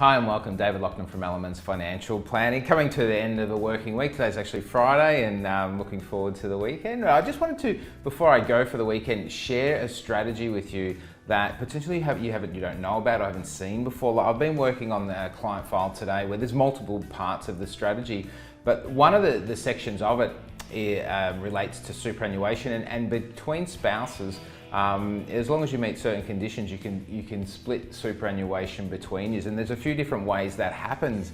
Hi and welcome, David Lockton from Elements Financial Planning. Coming to the end of the working week. Today's actually Friday and looking forward to the weekend. I just wanted to, before I go for the weekend, share a strategy with you that potentially you don't know about or haven't seen before. I've been working on the client file today where there's multiple parts of the strategy, but one of the sections of it relates to superannuation and between spouses. As long as you meet certain conditions, you can split superannuation between you, and there's a few different ways that happens.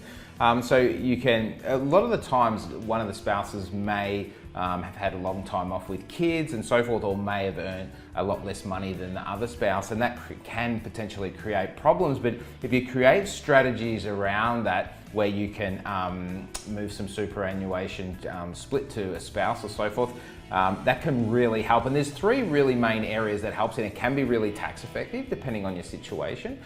So you can, a lot of the times, one of the spouses may have had a long time off with kids and so forth, or may have earned a lot less money than the other spouse, and that can potentially create problems. But if you create strategies around that, where you can move some superannuation split to a spouse or so forth, that can really help. And there's three really main areas that helps, and it can be really tax effective depending on your situation.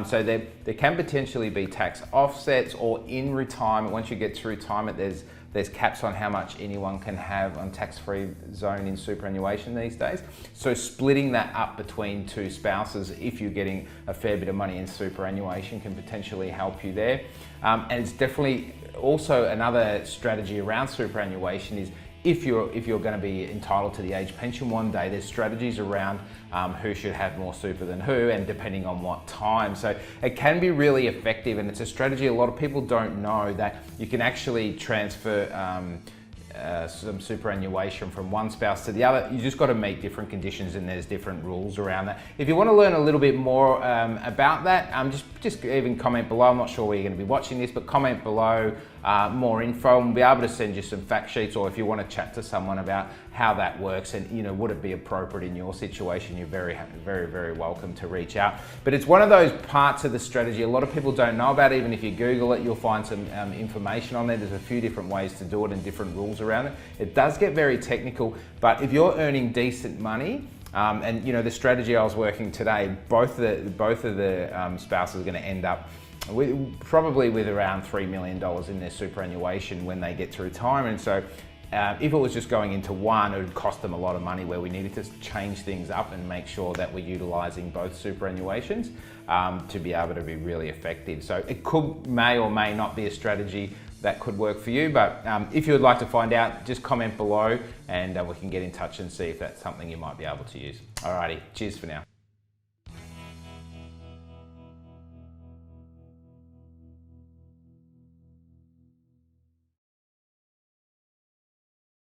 So there can potentially be tax offsets, or in retirement, once you get to retirement, there's caps on how much anyone can have on tax-free zone in superannuation these days. So splitting that up between two spouses, if you're getting a fair bit of money in superannuation, can potentially help you there. And it's definitely also another strategy around superannuation is if you're going to be entitled to the age pension one day, there's strategies around who should have more super than who, and depending on what time. So it can be really effective, and it's a strategy a lot of people don't know, that you can actually transfer some superannuation from one spouse to the other. You just got to meet different conditions, and there's different rules around that. If you want to learn a little bit more about that, just even comment below. I'm not sure where you're going to be watching this, but comment below more info, and we'll be able to send you some fact sheets, or if you want to chat to someone about how that works and would it be appropriate in your situation, you're very, very welcome to reach out. But it's one of those parts of the strategy a lot of people don't know about. Even if you Google it, you'll find some information on there. There's a few different ways to do it and different rules around it. It does get very technical, but if you're earning decent money, and the strategy I was working today, both of the spouses are going to end up probably with around $3 million in their superannuation when they get to retirement. So if it was just going into one, it would cost them a lot of money, where we needed to change things up and make sure that we're utilizing both superannuations to be able to be really effective. So it may or may not be a strategy that could work for you, but if you would like to find out, just comment below and we can get in touch and see if that's something you might be able to use. Alrighty, cheers for now.